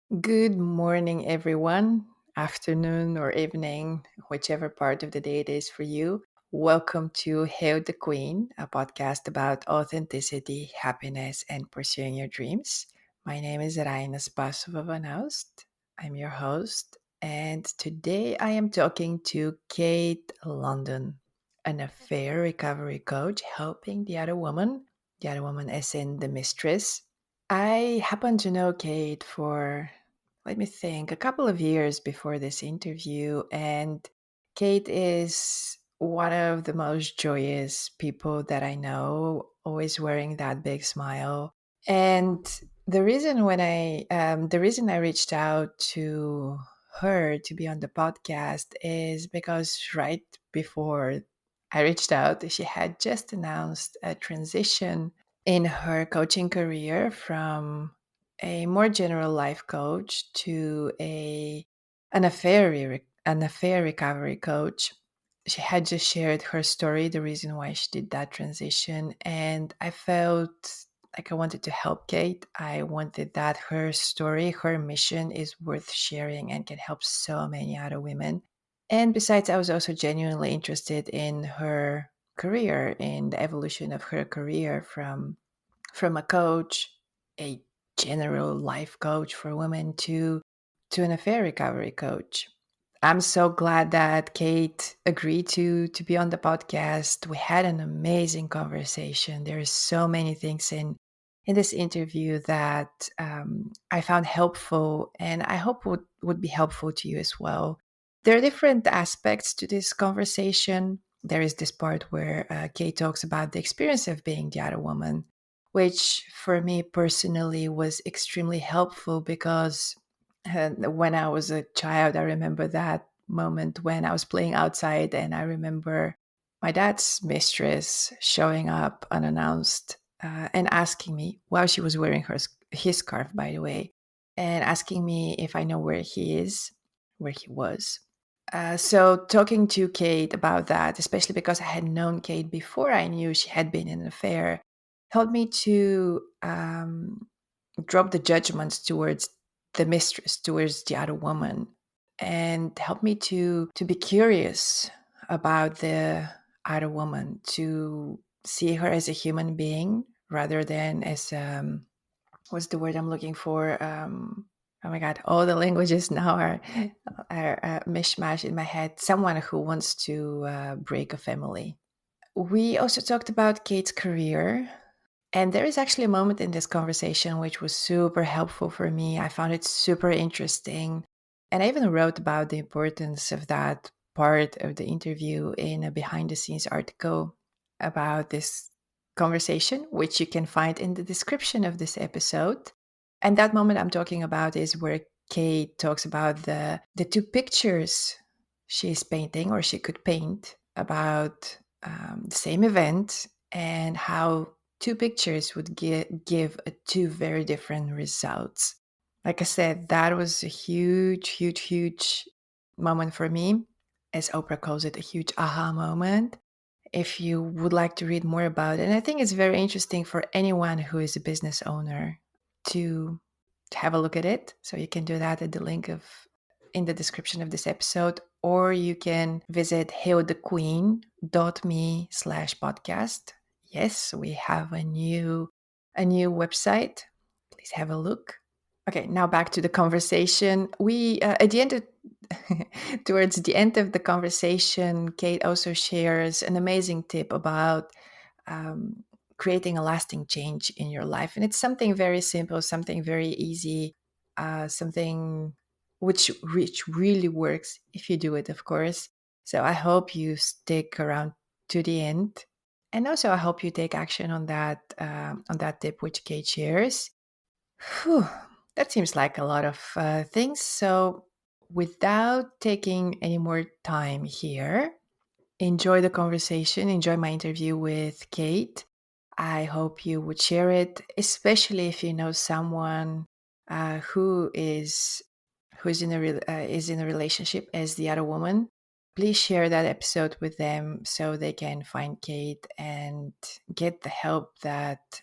Good morning, everyone. Afternoon or evening, whichever part of the day it is for you. Welcome to Hail the Queen, a podcast about authenticity, happiness, and pursuing your dreams. My name is Rayna Van Houst. I'm your host, and today I am talking to Kate London, an affair recovery coach helping the other woman as in the mistress. I happen to know Kate for, let me think, a couple of years before this interview. And Kate is one of the most joyous people that I know, always wearing that big smile. And the reason I reached out to her to be on the podcast is because right before I reached out, she had just announced a transition in her coaching career from a more general life coach to an affair recovery coach. She had just shared her story, the reason why she did that transition, and I felt like I wanted to help Kate. I wanted that her story, her mission is worth sharing and can help so many other women. And besides, I was also genuinely interested in her career, in the evolution of her career from a coach, a general life coach for women, to an affair recovery coach. I'm so glad that Kate agreed to be on the podcast. We had an amazing conversation. There's so many things in this interview that I found helpful, and I hope would be helpful to you as well. There are different aspects to this conversation. There is this part where Kate talks about the experience of being the other woman, which for me personally was extremely helpful because when I was a child, I remember that moment when I was playing outside, and I remember my dad's mistress showing up unannounced and asking me while she was wearing his scarf, by the way, and asking me if I know where he is, where he was. So talking to Kate about that, especially because I had known Kate before I knew she had been in an affair, helped me to drop the judgments towards the mistress, towards the other woman, and helped me to be curious about the other woman, to see her as a human being rather than as what's the word I'm looking for? Oh my God, all the languages now are mishmash in my head. Someone who wants to break a family. We also talked about Kate's career. And there is actually a moment in this conversation which was super helpful for me. I found it super interesting. And I even wrote about the importance of that part of the interview in a behind the scenes article about this conversation, which you can find in the description of this episode. And that moment I'm talking about is where Kate talks about the two pictures she's painting or she could paint about the same event and how two pictures would give two very different results. Like I said, that was a huge, huge, huge moment for me. As Oprah calls it, a huge aha moment. If you would like to read more about it, and I think it's very interesting for anyone who is a business owner to have a look at it. So you can do that at the link of in the description of this episode, or you can visit hailthequeen.me/podcast. Yes, we have a new website. Please have a look. Okay, now back to the conversation. We at the end of towards the end of the conversation, Kate also shares an amazing tip about um, creating a lasting change in your life. And it's something very simple, something very easy, something which really works if you do it, of course. So I hope you stick around to the end, and also I hope you take action on that tip which Kate shares. Whew, that seems like a lot of things. So without taking any more time here, enjoy the conversation, enjoy my interview with Kate. I hope you would share it, especially if you know someone who is is in a relationship as the other woman. Please share that episode with them so they can find Kate and get the help that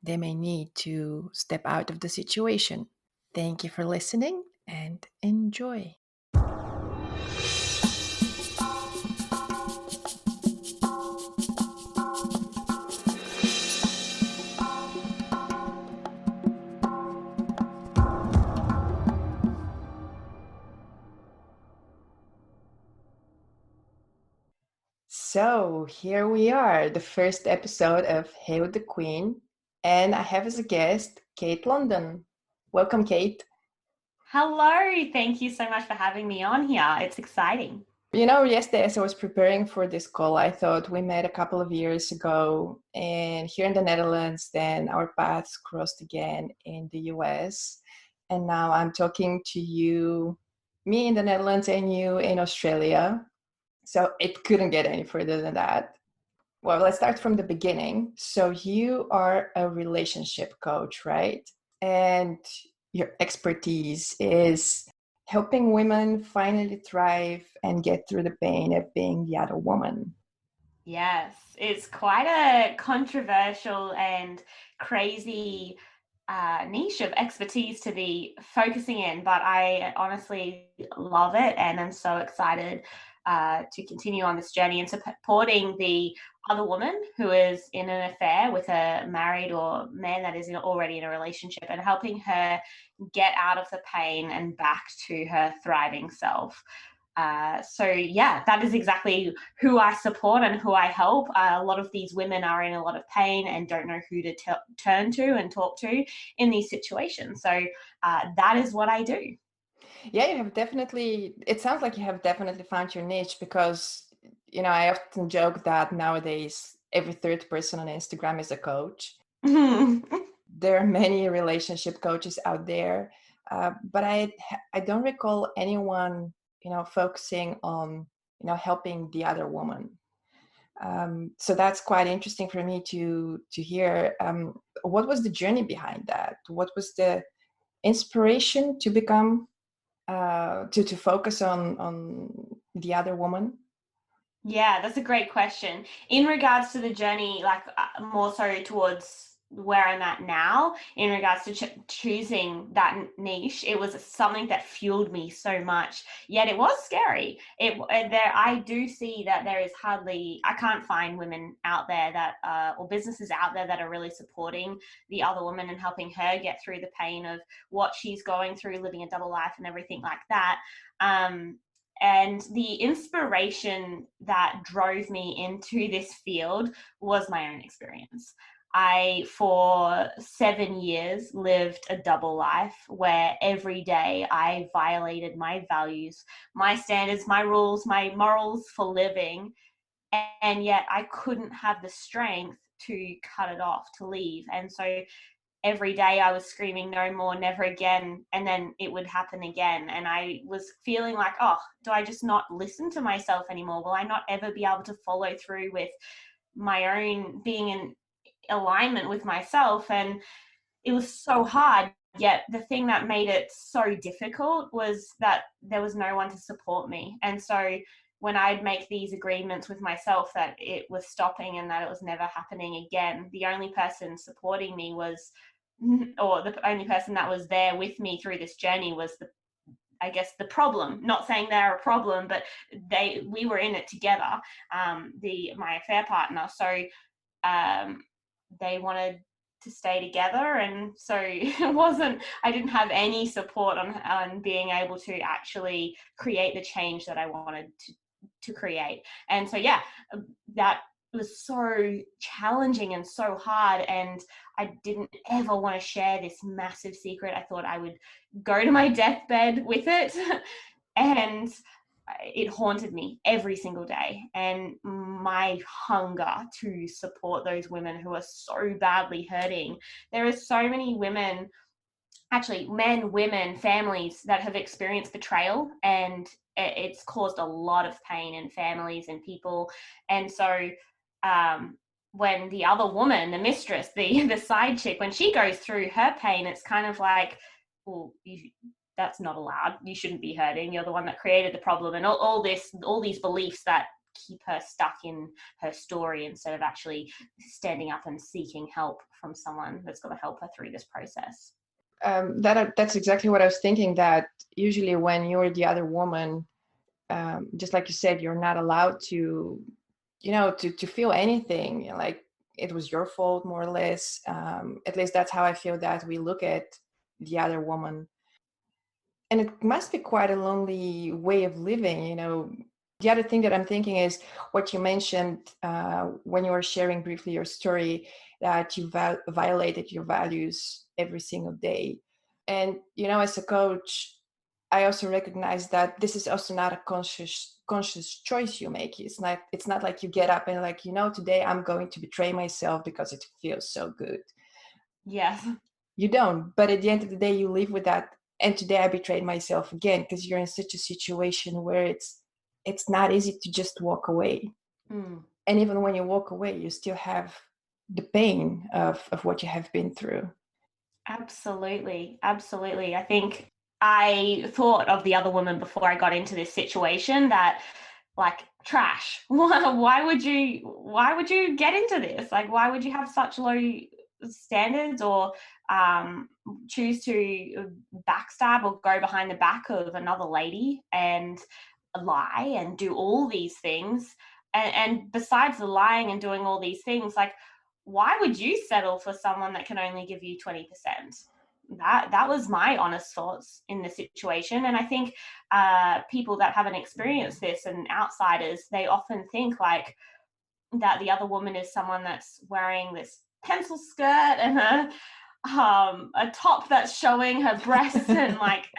they may need to step out of the situation. Thank you for listening and enjoy. So here we are, the first episode of Hey with the Queen, and I have as a guest Kate London. Welcome, Kate. Hello, thank you so much for having me on here. It's exciting. Yesterday as I was preparing for this call, I thought we met a couple of years ago, and here in the Netherlands, then our paths crossed again in the US. And now I'm talking to you, me in the Netherlands and you in Australia. So it couldn't get any further than that. Well, let's start from the beginning. So you are a relationship coach, right? And your expertise is helping women finally thrive and get through the pain of being the other woman. Yes, it's quite a controversial and crazy niche of expertise to be focusing in, but I honestly love it and I'm so excited to continue on this journey and supporting the other woman who is in an affair with a married or man that is already in a relationship and helping her get out of the pain and back to her thriving self. So yeah, that is exactly who I support and who I help. A lot of these women are in a lot of pain and don't know who to turn to and talk to in these situations. So that is what I do. Yeah, you have definitely, it sounds like you have definitely found your niche because, I often joke that nowadays every third person on Instagram is a coach. There are many relationship coaches out there, but I don't recall anyone focusing on helping the other woman. So that's quite interesting for me to hear. What was the journey behind that? What was the inspiration to become to focus on the other woman? Yeah, that's a great question. In regards to the journey, like more so towards where I'm at now, in regards to choosing that niche, it was something that fueled me so much. Yet it was scary. I do see that there is I can't find women out there that, or businesses out there that are really supporting the other woman and helping her get through the pain of what she's going through, living a double life and everything like that. And the inspiration that drove me into this field was my own experience. I, for 7 years, lived a double life where every day I violated my values, my standards, my rules, my morals for living. And yet I couldn't have the strength to cut it off, to leave. And so every day I was screaming, no more, never again. And then it would happen again. And I was feeling like, oh, do I just not listen to myself anymore? Will I not ever be able to follow through with my own being in alignment with myself? And it was so hard. Yet the thing that made it so difficult was that there was no one to support me. And so when I'd make these agreements with myself that it was stopping and that it was never happening again, the only person supporting me was, or the only person that was there with me through this journey was I guess the problem. Not saying they're a problem, but we were in it together. My affair partner. So um, they wanted to stay together, and so I didn't have any support on being able to actually create the change that I wanted to create. And so yeah, that was so challenging and so hard, and I didn't ever want to share this massive secret. I thought I would go to my deathbed with it. And it haunted me every single day. And my hunger to support those women who are so badly hurting. There are so many women, actually men, women, families that have experienced betrayal, and it's caused a lot of pain in families and people. And so um, when the other woman, the mistress, the side chick, when she goes through her pain, it's kind of like, well, that's not allowed. You shouldn't be hurting. You're the one that created the problem, and all these beliefs that keep her stuck in her story instead of actually standing up and seeking help from someone that's going to help her through this process. That's exactly what I was thinking. That usually when you're the other woman, just like you said, you're not allowed to, to feel anything. Like it was your fault, more or less. At least that's how I feel that we look at the other woman, and it must be quite a lonely way of living. The other thing that I'm thinking is what you mentioned when you were sharing briefly your story, that you violated your values every single day. And as a coach, I also recognize that this is also not a conscious choice you make. It's not like you get up and like, today I'm going to betray myself because it feels so good. Yes. You don't. But at the end of the day, you live with that. And today I betrayed myself again, because you're in such a situation where it's not easy to just walk away. Mm. And even when you walk away, you still have the pain of what you have been through. Absolutely. Absolutely. I think I thought of the other woman before I got into this situation that like trash. Why would you get into this? Like why would you have such low standards or um choose to backstab or go behind the back of another lady and lie and do all these things? And besides the lying and doing all these things, like why would you settle for someone that can only give you 20%? That was my honest thoughts in the situation. And I think people that haven't experienced this and outsiders, they often think like that the other woman is someone that's wearing this pencil skirt and a top that's showing her breasts and like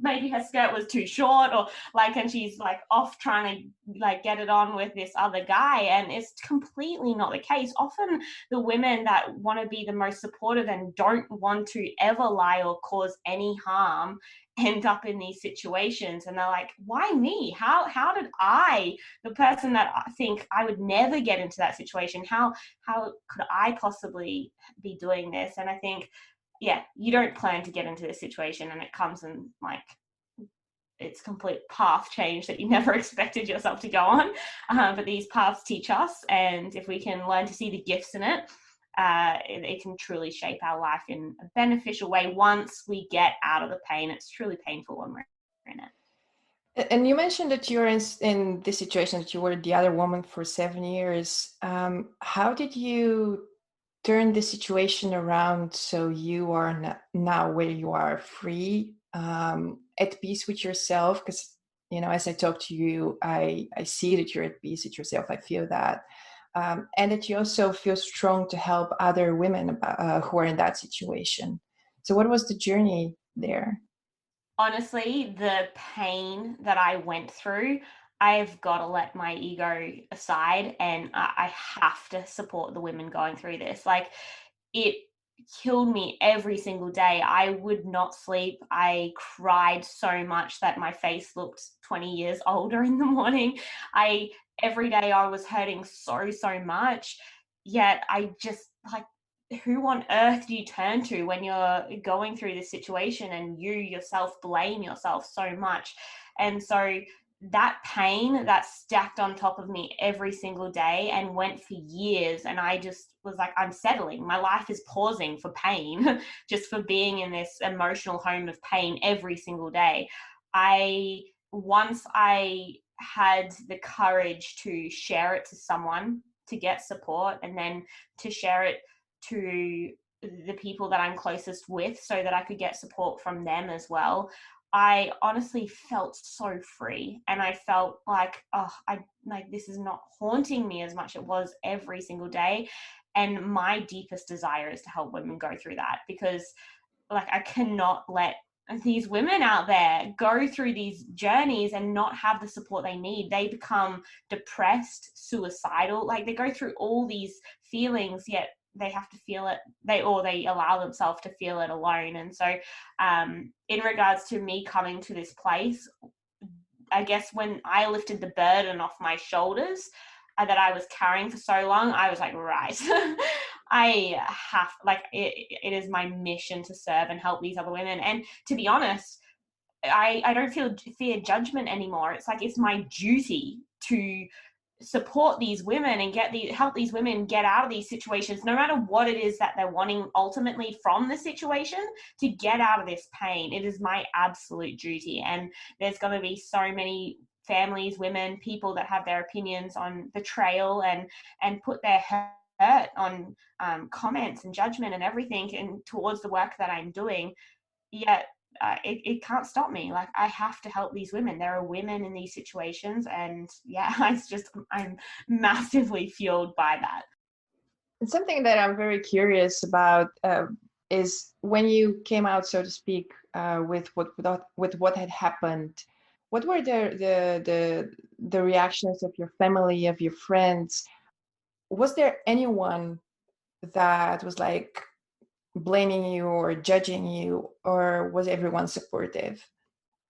maybe her skirt was too short or like and she's like off trying to like get it on with this other guy, and it's completely not the case. Often the women that want to be the most supportive and don't want to ever lie or cause any harm end up in these situations, and they're like, why me? How did I, the person that I think I would never get into that situation, how could I possibly be doing this? And I think, yeah, you don't plan to get into this situation, and it comes in like it's complete path change that you never expected yourself to go on. But these paths teach us, and if we can learn to see the gifts in it, it can truly shape our life in a beneficial way once we get out of the pain. It's truly painful when we're in it. And you mentioned that you're in this situation, that you were the other woman for 7 years. How did you turn the situation around so you are now where you are, free, at peace with yourself? Because, as I talk to you, I see that you're at peace with yourself. I feel that. And that you also feel strong to help other women who are in that situation. So, what was the journey there? Honestly, the pain that I went through, I've got to let my ego aside, and I have to support the women going through this. Like, it killed me every single day. I would not sleep. I cried so much that my face looked 20 years older in the morning. I Every day I was hurting so much. Yet I just like, who on earth do you turn to when you're going through this situation and you yourself blame yourself so much? And so that pain that stacked on top of me every single day and went for years, and I just was like, I'm settling, my life is pausing for pain just for being in this emotional home of pain every single day. I Once I had the courage to share it to someone to get support, and then to share it to the people that I'm closest with so that I could get support from them as well, I honestly felt so free, and I felt like, oh, I like this is not haunting me as much. It was every single day. And my deepest desire is to help women go through that, because like I cannot let these women out there go through these journeys and not have the support they need. They become depressed, suicidal, like they go through all these feelings, yet they have to feel it, they allow themselves to feel it alone. And so in regards to me coming to this place, I guess when I lifted the burden off my shoulders that I was carrying for so long, I was like, right, I have, like, it is my mission to serve and help these other women. And to be honest, I don't fear judgment anymore. It's like, it's my duty to support these women and help these women get out of these situations, no matter what it is that they're wanting ultimately from the situation, to get out of this pain. It is my absolute duty. And there's going to be so many families, women, people that have their opinions on betrayal and put their hurt on comments and judgment and everything and towards the work that I'm doing. Yet it can't stop me. Like, I have to help these women. There are women in these situations, and yeah, I'm massively fueled by that. And something that I'm very curious about is when you came out, so to speak, with what had happened. What were the reactions of your family, of your friends? Was there anyone that was like blaming you or judging you, or was everyone supportive?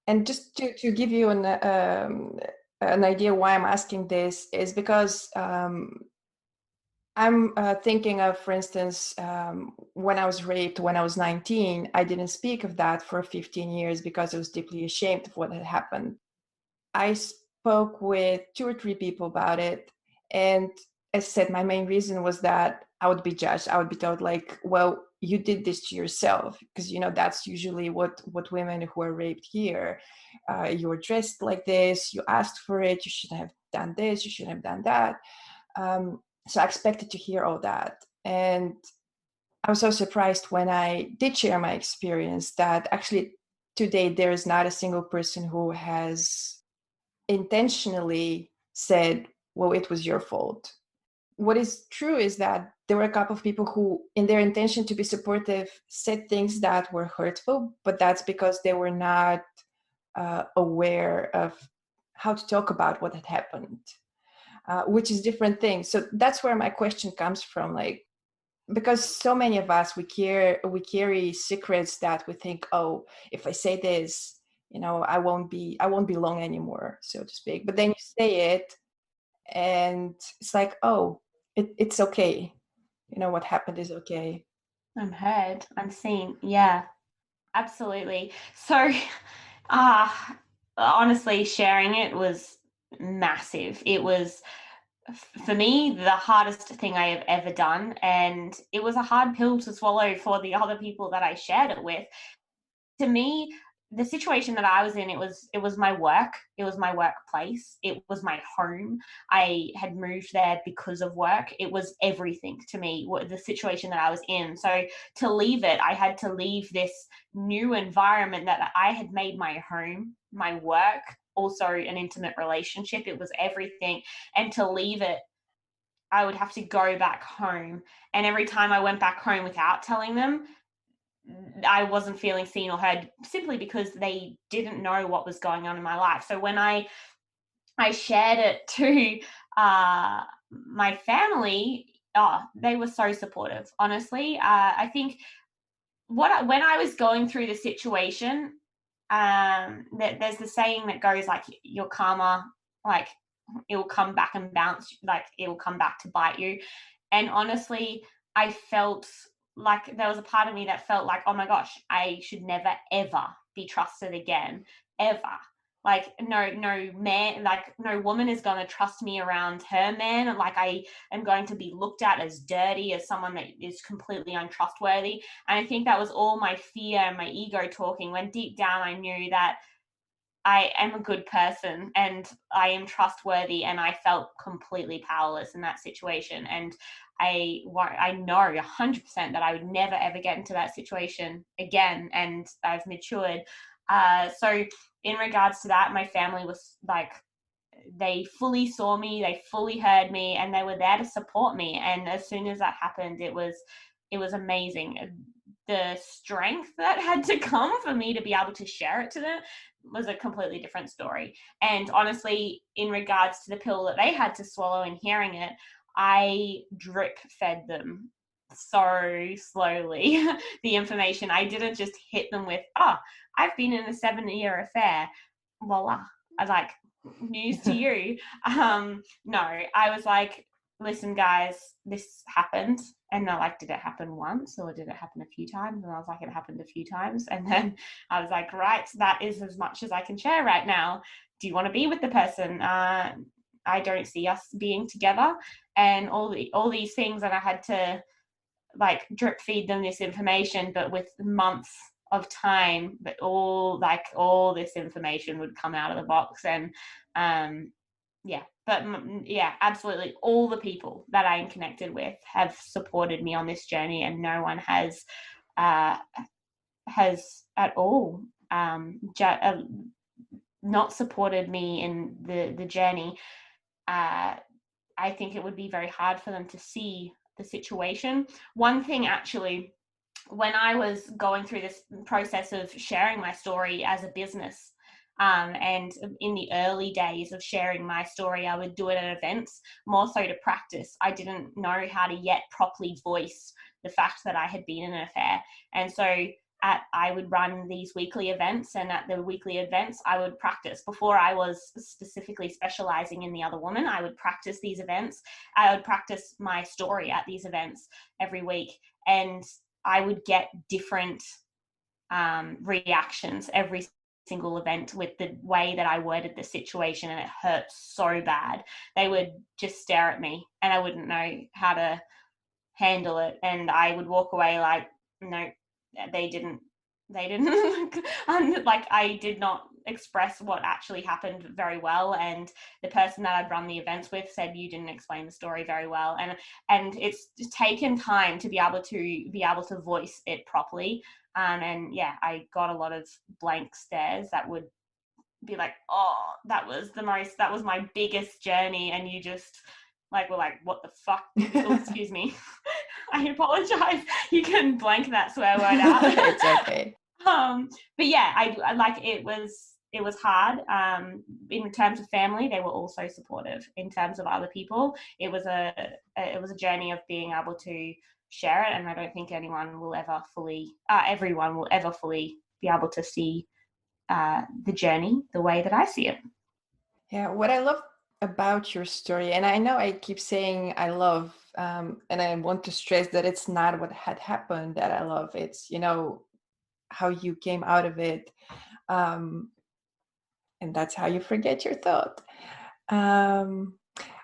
And just to give you an idea why I'm asking this is because I'm thinking of, for instance, when I was raped when I was 19, I didn't speak of that for 15 years because I was deeply ashamed of what had happened. I spoke with two or three people about it. And as I said, my main reason was that I would be judged. I would be told, like, well, you did this to yourself. Because, that's usually what women who are raped hear. You were dressed like this, you asked for it, you shouldn't have done this, you shouldn't have done that. So I expected to hear all that. And I was so surprised when I did share my experience that actually today there is not a single person who has intentionally said, well, it was your fault. What is true is that there were a couple of people who, in their intention to be supportive, said things that were hurtful, but that's because they were not aware of how to talk about what had happened, which is different thing. So that's where my question comes from. Like, because so many of us, we carry secrets that we think, oh, if I say this, I won't belong anymore, so to speak. But then you say it, and it's like, oh, it's okay. What happened is okay. I'm heard, I'm seen. Yeah, absolutely. So, uh, honestly, sharing it was massive. It was, for me, the hardest thing I have ever done. And it was a hard pill to swallow for the other people that I shared it with. To me, the situation that I was in, it was my work, it was my workplace, it was my home. I had moved there because of work. It was everything to me, the situation that I was in. So to leave it, I had to leave this new environment that I had made my home, my work, also an intimate relationship. It was everything. And to leave it, I would have to go back home. And every time I went back home without telling them, I wasn't feeling seen or heard, simply because they didn't know what was going on in my life. So when I shared it to my family, oh, they were so supportive. Honestly, I think when I was going through the situation, there's the saying that goes like, your karma, like, it will come back and bounce, like it will come back to bite you. And honestly, I felt like there was a part of me that felt like, oh my gosh, I should never ever be trusted again, ever. Like, no man, like no woman is going to trust me around her man. Like, I am going to be looked at as dirty, as someone that is completely untrustworthy. And I think that was all my fear and my ego talking, when deep down I knew that I am a good person and I am trustworthy, and I felt completely powerless in that situation. And I know 100% that I would never ever get into that situation again. And I've matured. So in regards to that, my family was like, they fully saw me, they fully heard me, and they were there to support me. And as soon as that happened, it was amazing. The strength that had to come for me to be able to share it to them was a completely different story. And honestly, in regards to the pill that they had to swallow and hearing it, I drip fed them so slowly the information. I didn't just hit them with, oh, I've been in a 7-year affair. Voila. I was like, news to you. No, I was like, listen, guys, this happened. And they're like, did it happen once or did it happen a few times? And I was like, it happened a few times. And then I was like, right, that is as much as I can share right now. Do you want to be with the person? I don't see us being together, and all these things, and I had to like drip feed them this information, but with months of time, but all this information would come out of the box. And yeah, but yeah, absolutely, all the people that I'm connected with have supported me on this journey, and no one uh, has at all not supported me in the journey. uh, I think it would be very hard for them to see the situation. One thing, actually, when I was going through this process of sharing my story as a business, and in the early days of sharing my story, I would do it at events more so to practice. I didn't know how to yet properly voice the fact that I had been in an affair. And so I would run these weekly events, and at the weekly events, I would practice. Before I was specifically specializing in the other woman, I would practice these events. I would practice my story at these events every week. And I would get different reactions every single event with the way that I worded the situation, and it hurt so bad. They would just stare at me, and I wouldn't know how to handle it, and I would walk away like, no, they didn't like, I did not express what actually happened very well. And the person that I'd run the events with said, you didn't explain the story very well. And it's taken time to be able to voice it properly. And yeah, I got a lot of blank stares that would be like, oh, that was my biggest journey, and you just like were like, what the fuck. Oh, excuse me. I apologize. You can blank that swear word out. It's okay. But yeah, I like, it was hard. In terms of family, they were also supportive. In terms of other people, it was a journey of being able to share it, and I don't think everyone will ever fully be able to see the journey the way that I see it. Yeah, what I love about your story, and I know I keep saying I love, and I want to stress that it's not what had happened that I love. It's, how you came out of it. Um, and that's how you forget your thought. Um,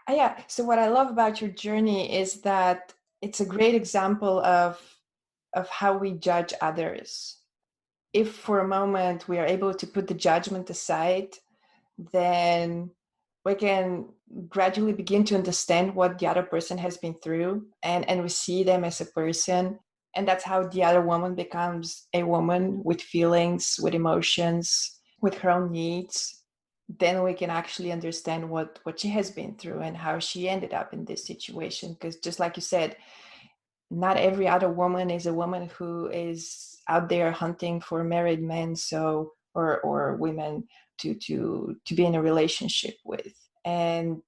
yeah. So what I love about your journey is that it's a great example of how we judge others. If for a moment we are able to put the judgment aside, then we can gradually begin to understand what the other person has been through, and we see them as a person. And that's how the other woman becomes a woman with feelings, with emotions, with her own needs. Then we can actually understand what she has been through and how she ended up in this situation. Because just like you said, not every other woman is a woman who is out there hunting for married men, so or women to be in a relationship with. And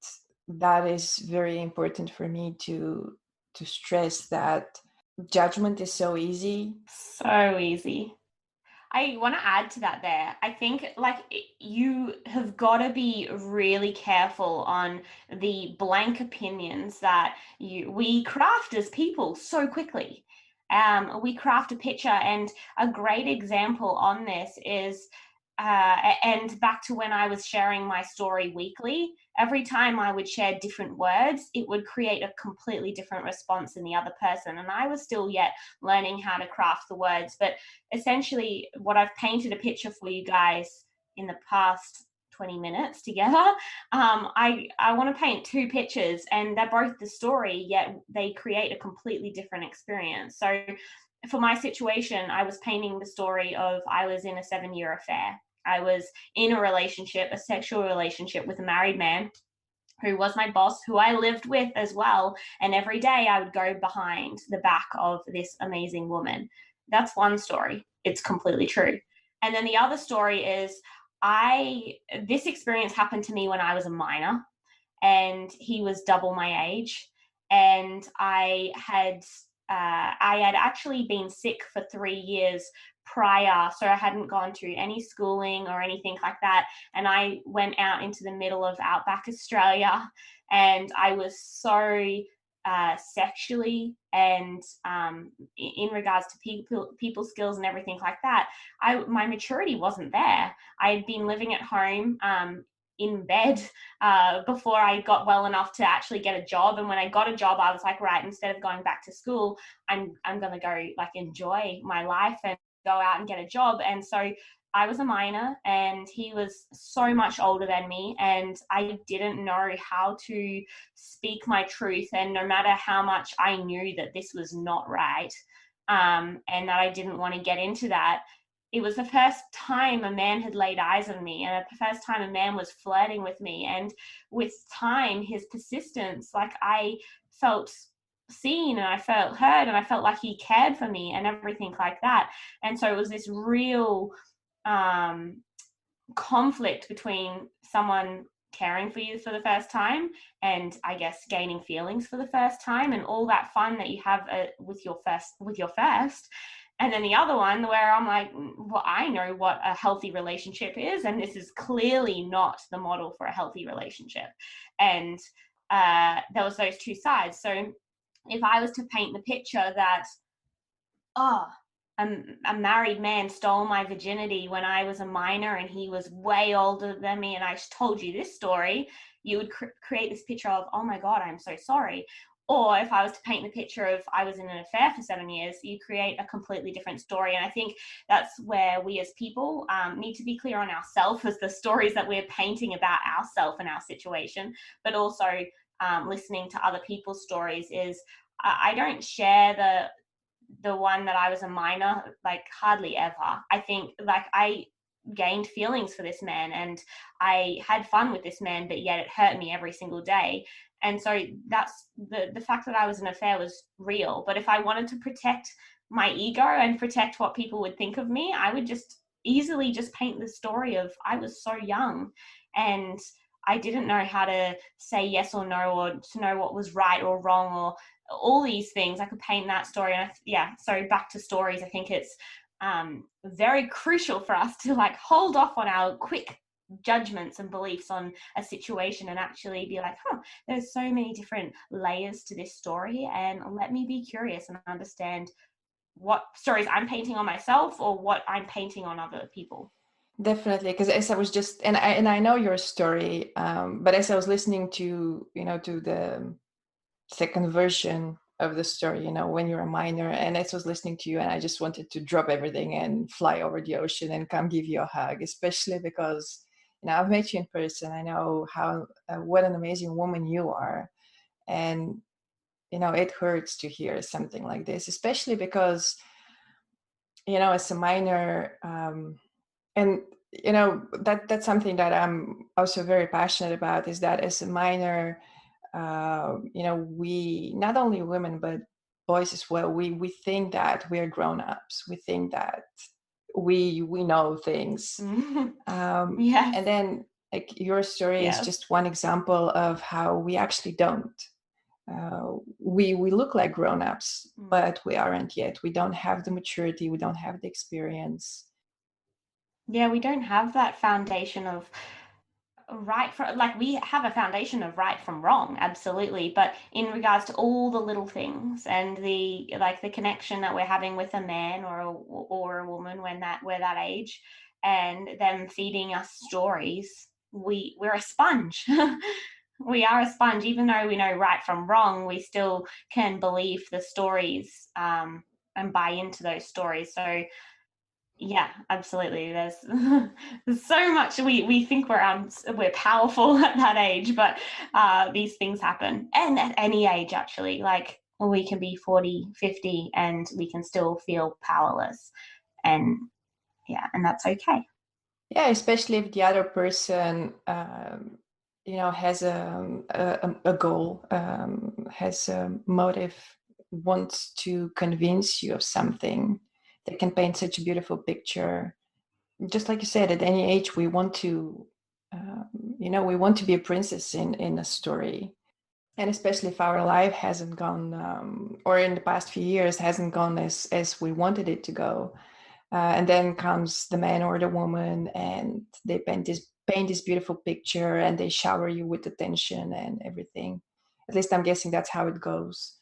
that is very important for me to stress, that judgment is so easy. So easy. I want to add to that there. I think like you have got to be really careful on the blank opinions that we craft as people so quickly. We craft a picture, and a great example on this is, and back to when I was sharing my story weekly, every time I would share different words, it would create a completely different response in the other person. And I was still yet learning how to craft the words. But essentially, what I've painted a picture for you guys in the past 20 minutes together. I want to paint two pictures, and they're both the story, yet they create a completely different experience. So for my situation, I was painting the story of, I was in a 7-year affair. I was in a relationship, a sexual relationship, with a married man who was my boss, who I lived with as well. And every day I would go behind the back of this amazing woman. That's one story. It's completely true. And then the other story is, this experience happened to me when I was a minor, and he was double my age. And I had actually been sick for 3 years prior, so I hadn't gone through any schooling or anything like that. And I went out into the middle of outback Australia, and I was so sexually and in regards to people skills and everything like that, my maturity wasn't there. I had been living at home in bed before I got well enough to actually get a job. And when I got a job, I was like, right, instead of going back to school, I'm gonna go like enjoy my life and go out and get a job. And so I was a minor and he was so much older than me, and I didn't know how to speak my truth. And no matter how much I knew that this was not right, and that I didn't want to get into that, it was the first time a man had laid eyes on me, and the first time a man was flirting with me. And with time, his persistence, like I felt seen and I felt heard and I felt like he cared for me and everything like that. And so it was this real um, conflict between someone caring for you for the first time and I guess gaining feelings for the first time, and all that fun that you have with your first. And then the other one where I'm like, well, I know what a healthy relationship is, and this is clearly not the model for a healthy relationship. And there was those two sides. So if I was to paint the picture that, oh, a married man stole my virginity when I was a minor and he was way older than me, and I told you this story, you would create this picture of, oh my God, I'm so sorry. Or if I was to paint the picture of I was in an affair for 7 years, you create a completely different story. And I think that's where we as people need to be clear on ourselves as the stories that we're painting about ourselves and our situation, but also listening to other people's stories. Is I don't share the one that I was a minor, like hardly ever. I think like I gained feelings for this man and I had fun with this man, but yet it hurt me every single day. And so that's the fact that I was in an affair was real. But if I wanted to protect my ego and protect what people would think of me, I would just easily just paint the story of I was so young and I didn't know how to say yes or no, or to know what was right or wrong, or all these things. I could paint that story. And yeah, so back to stories, I think it's very crucial for us to like hold off on our quick judgments and beliefs on a situation and actually be like, there's so many different layers to this story, and let me be curious and understand what stories I'm painting on myself or what I'm painting on other people. Definitely, because as I was just, and I know your story, but as I was listening to, to the second version of the story, when you're a minor, and as I was listening to you, and I just wanted to drop everything and fly over the ocean and come give you a hug, especially because, I've met you in person. I know how, what an amazing woman you are. And, it hurts to hear something like this, especially because, as a minor, and that's something that I'm also very passionate about, is that as a minor, we, not only women but boys as well, we think that we're grown-ups, we think that we know things, Yes. and then like your story is Yes. just one example of how we actually don't. We look like grown-ups, Mm. but we aren't yet. We don't have the maturity, we don't have the experience. Yeah, we don't have that foundation of right from, like, we have a foundation of right from wrong, absolutely, but in regards to all the little things and the like the connection that we're having with a man or a woman when that we're that age, and them feeding us stories, we're a sponge. We are a sponge. Even though we know right from wrong, we still can believe the stories, and buy into those stories. So yeah, absolutely. There's so much we think we're powerful at that age, but these things happen, and at any age actually. Like we can be 40, 50, and we can still feel powerless, and yeah, and that's okay. Yeah, especially if the other person, has a goal, has a motive, wants to convince you of something. They can paint such a beautiful picture. Just like you said, at any age, we want to, we want to be a princess in a story. And especially if our life hasn't gone, or in the past few years hasn't gone as we wanted it to go, and then comes the man or the woman, and they paint this beautiful picture, and they shower you with attention and everything. At least I'm guessing that's how it goes.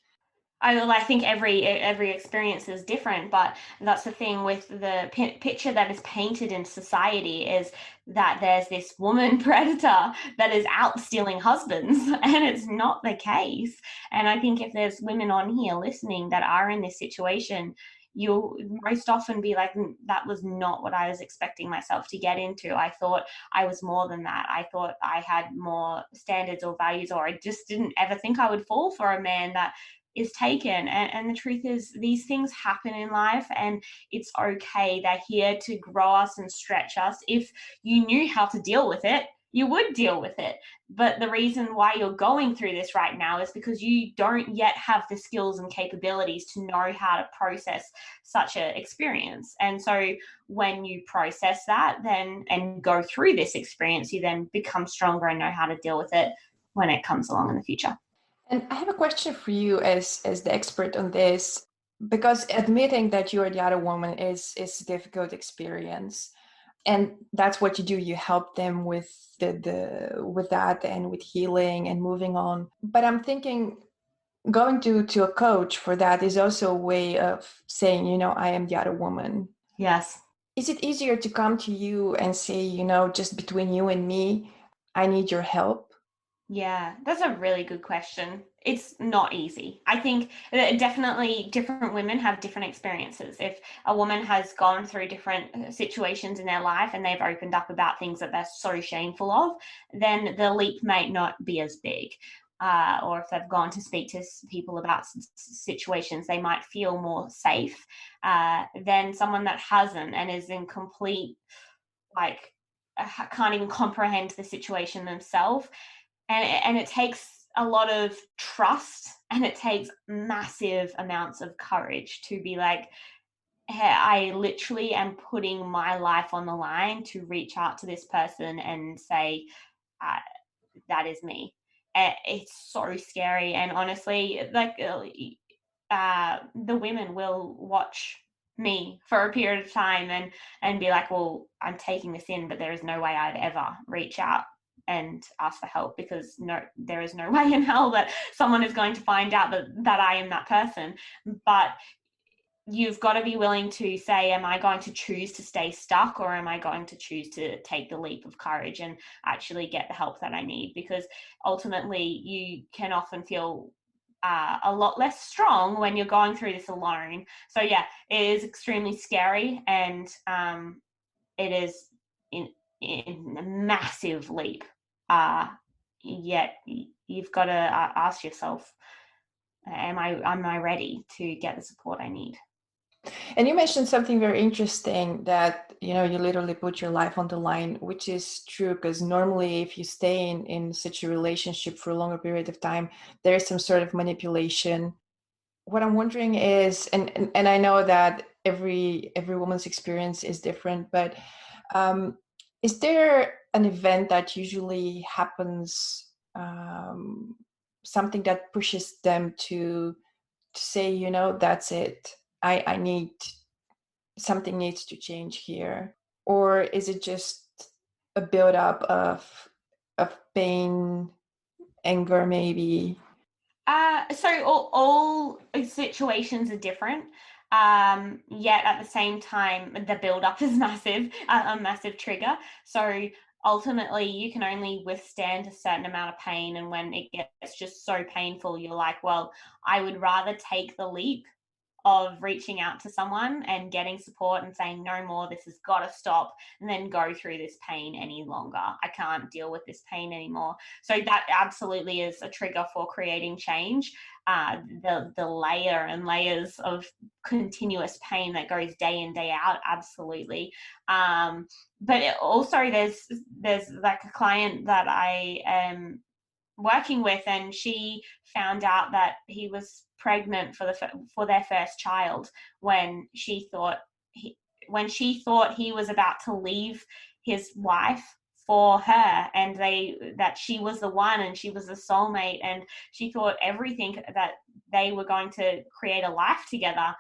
I think every experience is different, but that's the thing with the picture that is painted in society is that there's this woman predator that is out stealing husbands, and it's not the case. And I think if there's women on here listening that are in this situation, you'll most often be like, "Mm, that was not what I was expecting myself to get into. I thought I was more than that. I thought I had more standards or values, or I just didn't ever think I would fall for a man that is taken." And the truth is, these things happen in life, and it's okay. They're here to grow us and stretch us. If you knew how to deal with it, you would deal with it. But the reason why you're going through this right now is because you don't yet have the skills and capabilities to know how to process such an experience. And so when you process that then and go through this experience, you then become stronger and know how to deal with it when it comes along in the future. And I have a question for you as the expert on this, because admitting that you're the other woman is a difficult experience. And that's what you do. You help them with the with that and with healing and moving on. But I'm thinking going to a coach for that is also a way of saying, I am the other woman. Yes. Is it easier to come to you and say, just between you and me, I need your help? Yeah, that's a really good question. It's not easy. I think definitely different women have different experiences. If a woman has gone through different situations in their life and they've opened up about things that they're so shameful of, then the leap may not be as big. Or if they've gone to speak to people about situations, they might feel more safe than someone that hasn't and is in complete, like, can't even comprehend the situation themselves. And it takes a lot of trust, and it takes massive amounts of courage to be like, hey, I literally am putting my life on the line to reach out to this person and say, uh, that is me. It's so scary. And honestly, like, the women will watch me for a period of time and be like, well, I'm taking this in, but there is no way I'd ever reach out and ask for help, because no, there is no way in hell that someone is going to find out that I am that person. But you've got to be willing to say, am I going to choose to stay stuck, or am I going to choose to take the leap of courage and actually get the help that I need? Because ultimately, you can often feel a lot less strong when you're going through this alone. So, yeah, it is extremely scary, and it is in a massive leap. Uh, Yet, you've got to ask yourself, am I ready to get the support I need? And you mentioned something very interesting, that you literally put your life on the line, which is true, because normally if you stay in such a relationship for a longer period of time, there is some sort of manipulation. What I'm wondering is, and I know that every woman's experience is different, but um, is there an event that usually happens, something that pushes them to say, that's it, I need, something needs to change here? Or is it just a buildup of pain, anger, maybe? So all situations are different. Yet at the same time, the build up is massive, a massive trigger. So ultimately, you can only withstand a certain amount of pain. And when it gets just so painful, you're like, well, I would rather take the leap of reaching out to someone and getting support and saying, no more, this has got to stop, and then go through this pain any longer. I can't deal with this pain anymore. So that absolutely is a trigger for creating change. The layer and layers of continuous pain that goes day in, day out, absolutely. But also there's like a client that I am working with, and she found out that he was pregnant for their first child when she thought he when she thought he was about to leave his wife for her, and that she was the one and she was the soulmate, and she thought everything, that they were going to create a life together.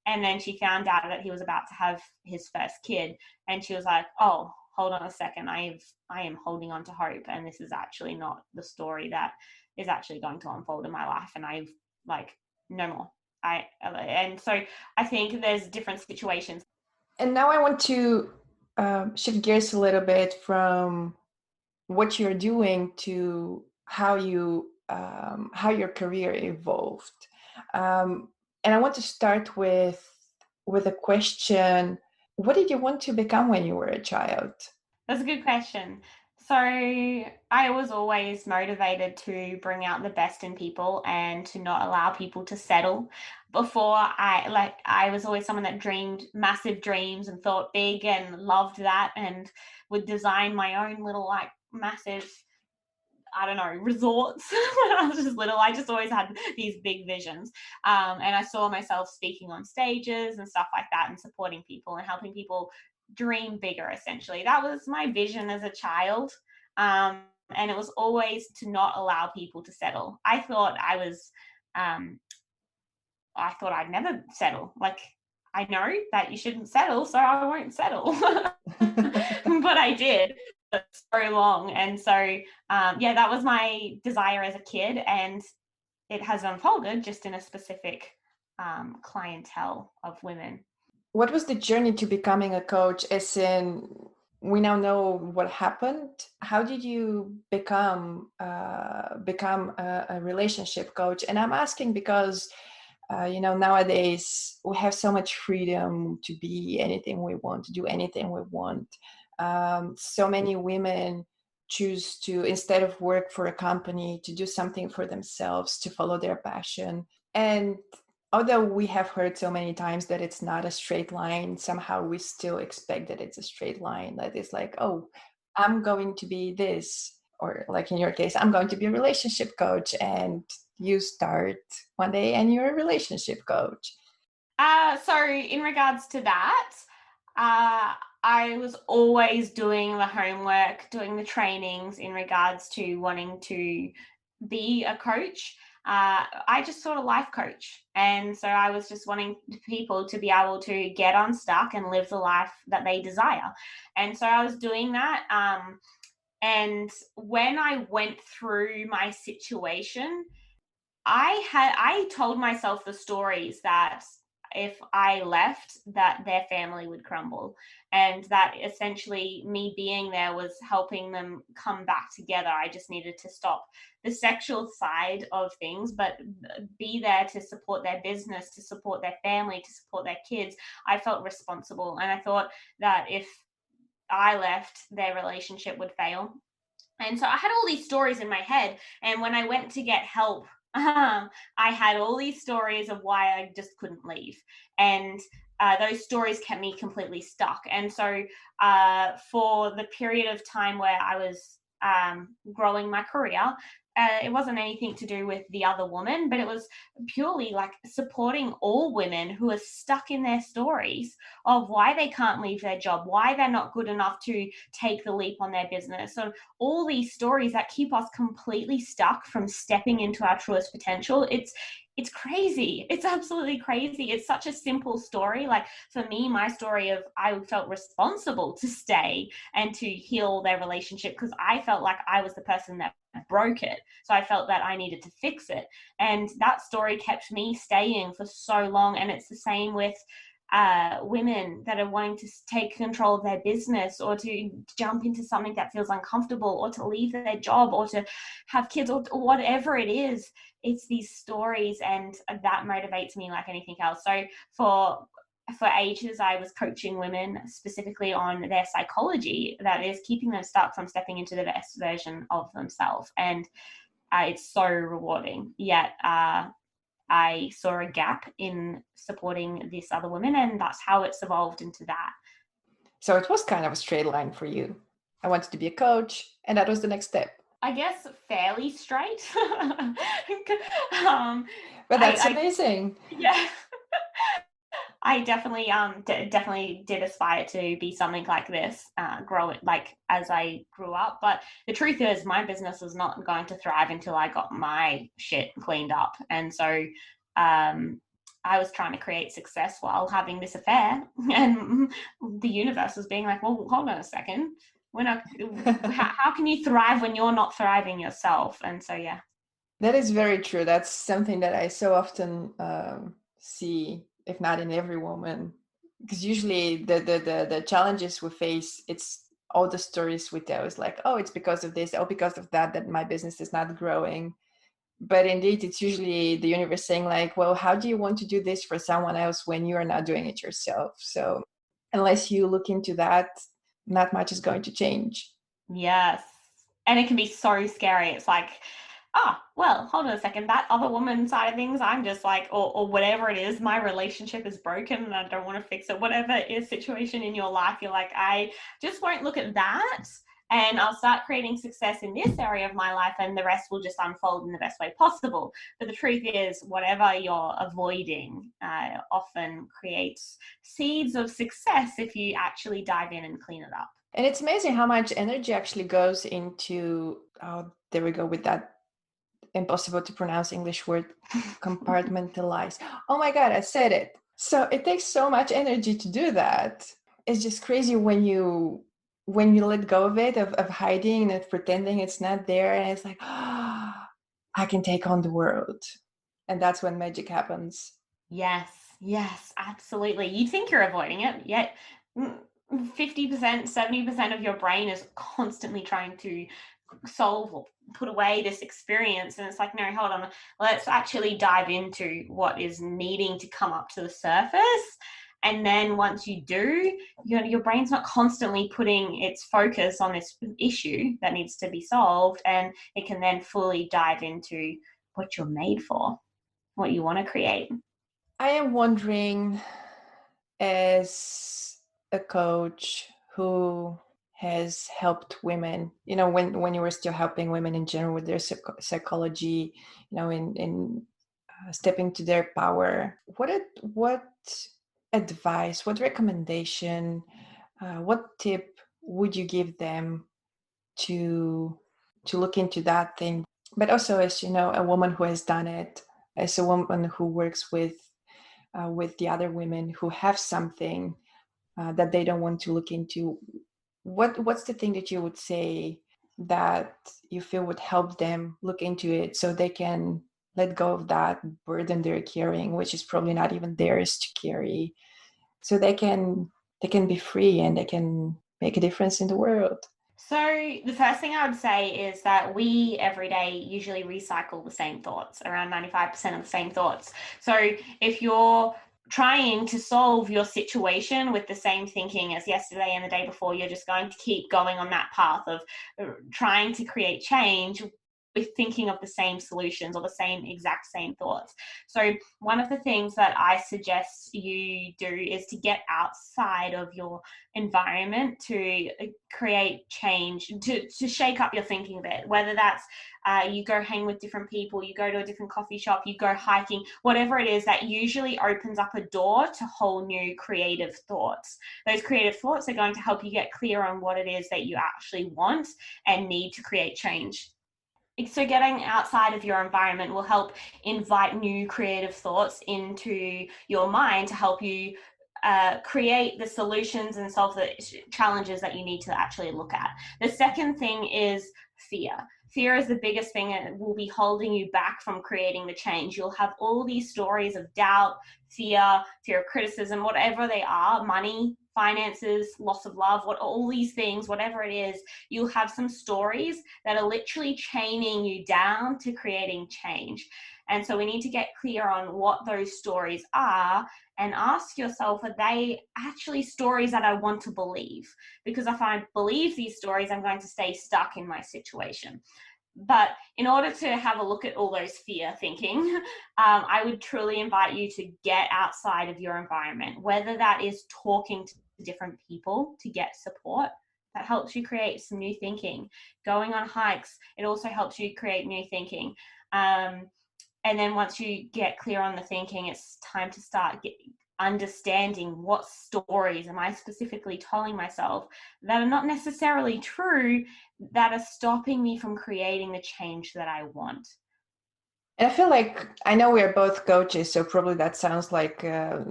And then she found out that he was about to have his first kid, and she was like, oh, hold on a second, I am holding on to hope, and this is actually not the story that is actually going to unfold in my life, and I've, like, no more. And so I think there's different situations. And now I want to shift gears a little bit from what you're doing to how your career evolved. And I want to start with a question: what did you want to become when you were a child? That's a good question. So I was always motivated to bring out the best in people and to not allow people to settle. Before I was always someone that dreamed massive dreams and thought big and loved that and would design my own little like massive, I don't know, resorts. When I was just little, I just always had these big visions. And I saw myself speaking on stages and stuff like that and supporting people and helping people dream bigger, essentially. That was my vision as a child. And it was always to not allow people to settle. Um, I thought I'd never settle. Like, I know that you shouldn't settle, so I won't settle. But I did for so long. And so, yeah, that was my desire as a kid. And it has unfolded just in a specific clientele of women. What was the journey to becoming a coach? As in, we now know what happened. How did you become a relationship coach? And I'm asking because nowadays we have so much freedom to be anything we want, to do anything we want. So many women choose to, instead of work for a company, to do something for themselves, to follow their passion. And although we have heard so many times that it's not a straight line, somehow we still expect that it's a straight line, that it's like, oh, I'm going to be this, or like in your case, I'm going to be a relationship coach, and you start one day and you're a relationship coach. So in regards to that, I was always doing the homework, doing the trainings in regards to wanting to be a coach. I just sort of life coach. And so I was just wanting people to be able to get unstuck and live the life that they desire. And so I was doing that. And when I went through my situation, I told myself the stories that if I left, that their family would crumble, and that essentially me being there was helping them come back together. I just needed to stop the sexual side of things, but be there to support their business, to support their family, to support their kids. I felt responsible, and I thought that if I left, their relationship would fail. And so I had all these stories in my head. And when I went to get help, I had all these stories of why I just couldn't leave. And those stories kept me completely stuck. And so for the period of time where I was growing my career, it wasn't anything to do with the other woman, but it was purely like supporting all women who are stuck in their stories of why they can't leave their job, why they're not good enough to take the leap on their business. So all these stories that keep us completely stuck from stepping into our truest potential. It's crazy. It's absolutely crazy. It's such a simple story. Like for me, my story of I felt responsible to stay and to heal their relationship because I felt like I was the person that broke it. So I felt that I needed to fix it. And that story kept me staying for so long. And it's the same with women that are wanting to take control of their business or to jump into something that feels uncomfortable or to leave their job or to have kids or whatever it is. It's these stories, and that motivates me like anything else. So for ages, I was coaching women specifically on their psychology that is keeping them stuck from stepping into the best version of themselves. And it's so rewarding. Yet I saw a gap in supporting this other woman, and that's how it's evolved into that. So it was kind of a straight line for you. I wanted to be a coach, and that was the next step. I guess fairly straight. But that's I amazing. yeah. I definitely definitely did aspire to be something like this, grow it like as I grew up. But the truth is, my business was not going to thrive until I got my shit cleaned up, and so um, I was trying to create success while having this affair, and the universe was being like, "Well, hold on a second, we're not. How can you thrive when you're not thriving yourself?" And so, yeah. That is very true. That's something that I so often see, if not in every woman, because usually the challenges we face, it's all the stories we tell is like, oh, it's because of this, oh, because of that, that my business is not growing. But indeed, it's usually the universe saying like, well, how do you want to do this for someone else when you are not doing it yourself? So unless you look into that, not much is going to change. Yes. And it can be so scary. It's like, ah, well, hold on a second. That other woman side of things, I'm just like, or whatever it is, my relationship is broken and I don't want to fix it. Whatever is situation in your life, you're like, I just won't look at that. And I'll start creating success in this area of my life, and the rest will just unfold in the best way possible. But the truth is, whatever you're avoiding often creates seeds of success if you actually dive in and clean it up. And it's amazing how much energy actually goes into, oh, there we go with that impossible to pronounce English word, compartmentalize. Oh my God, I said it. So it takes so much energy to do that. It's just crazy when you let go of it, of hiding and of pretending it's not there, and it's like, oh, I can take on the world. And that's when magic happens. Yes, yes, absolutely. You think you're avoiding it, yet 50%, 70% of your brain is constantly trying to solve or put away this experience. And it's like, no, hold on, let's actually dive into what is needing to come up to the surface. And then once you do, your brain's not constantly putting its focus on this issue that needs to be solved. And it can then fully dive into what you're made for, what you want to create. I am wondering, as a coach who has helped women, when you were still helping women in general with their psychology, in stepping to their power, what advice, what recommendation, what tip would you give them to look into that thing? But also, as a woman who has done it, as a woman who works with the other women who have something that they don't want to look into, what's the thing that you would say that you feel would help them look into it so they can let go of that burden they're carrying, which is probably not even theirs to carry, so they can be free and they can make a difference in the world? So, the first thing I would say is that we every day usually recycle the same thoughts, around 95% of the same thoughts. So, if you're trying to solve your situation with the same thinking as yesterday and the day before, you're just going to keep going on that path of trying to create change with thinking of the same solutions or the same thoughts. So, one of the things that I suggest you do is to get outside of your environment to create change, to shake up your thinking a bit, whether that's you go hang with different people, you go to a different coffee shop, you go hiking, whatever it is, that usually opens up a door to whole new creative thoughts. Those creative thoughts are going to help you get clear on what it is that you actually want and need to create change. So getting outside of your environment will help invite new creative thoughts into your mind to help you create the solutions and solve the challenges that you need to actually look at. The second thing is fear. Fear is the biggest thing that will be holding you back from creating the change. You'll have all these stories of doubt, fear of criticism, whatever they are, money, finances, loss of love, all these things, whatever it is, you'll have some stories that are literally chaining you down to creating change. And so we need to get clear on what those stories are and ask yourself, are they actually stories that I want to believe? Because if I believe these stories, I'm going to stay stuck in my situation. But in order to have a look at all those fear thinking, I would truly invite you to get outside of your environment, whether that is talking to different people to get support. That helps you create some new thinking. Going on hikes, it also helps you create new thinking. And then once you get clear on the thinking, it's time to start understanding what stories am I specifically telling myself that are not necessarily true, that are stopping me from creating the change that I want. And I feel like, I know we're both coaches, so probably that sounds like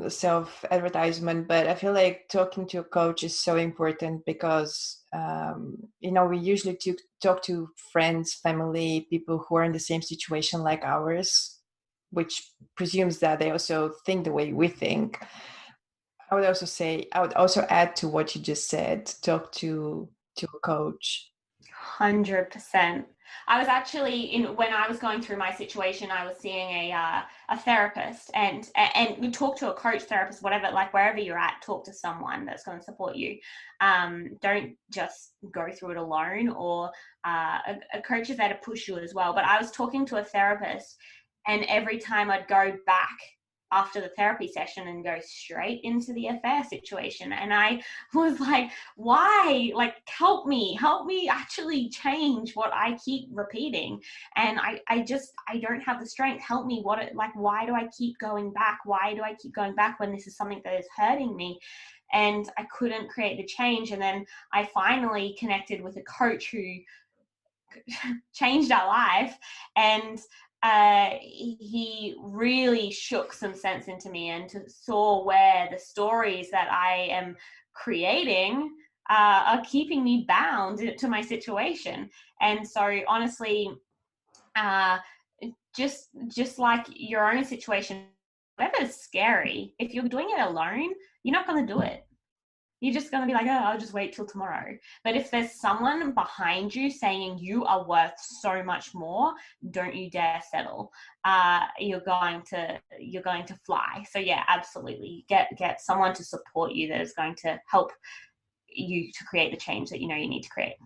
self advertisement, but I feel like talking to a coach is so important because We usually talk to friends, family, people who are in the same situation like ours, which presumes that they also think the way we think. I would also add to what you just said, talk to a coach. 100%. I was actually in when I was going through my situation. I was seeing a therapist, and you talk to a coach, therapist, whatever. Like wherever you're at, talk to someone that's going to support you. Don't just go through it alone. Or a coach is there to push you as well. But I was talking to a therapist, and every time I'd go back after the therapy session and go straight into the affair situation, and I was like, why? Like, help me actually change what I keep repeating. And I don't have the strength. Help me. Why do I keep going back? Why do I keep going back when this is something that is hurting me? And I couldn't create the change. And then I finally connected with a coach who changed our life. And he really shook some sense into me and saw where the stories that I am creating are keeping me bound to my situation. And so, honestly, uh, just like your own situation, whatever is scary, if you're doing it alone, you're not going to do it. You're just going to be like, oh, I'll just wait till tomorrow. But if there's someone behind you saying you are worth so much more, don't you dare settle. You're going to fly. So yeah, absolutely. Get someone to support you that is going to help you to create the change that you know you need to create.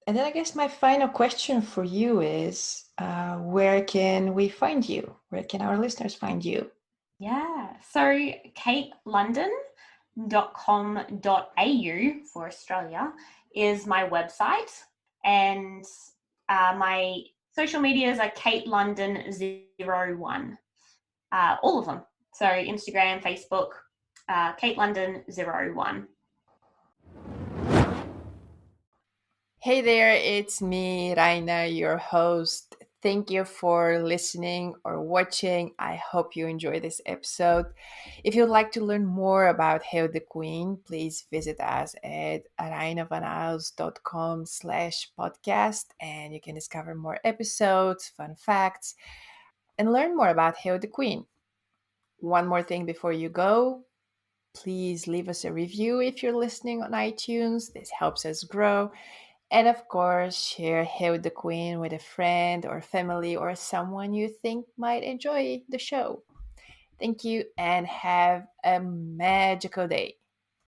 And then I guess my final question for you is, where can we find you? Where can our listeners find you? Yeah. So katelondon.com.au for Australia is my website, and my social medias are Kate London 01. All of them. So Instagram, Facebook, Kate London 01. Hey there, it's me, Rayna, your host. Thank you for listening or watching. I hope you enjoy this episode. If you'd like to learn more about Hail the Queen, please visit us at arainavanals.com/podcast, and you can discover more episodes, fun facts, and learn more about Hail the Queen. One more thing before you go, please leave us a review if you're listening on iTunes. This helps us grow. And of course, share Hail the Queen with a friend or family or someone you think might enjoy the show. Thank you and have a magical day.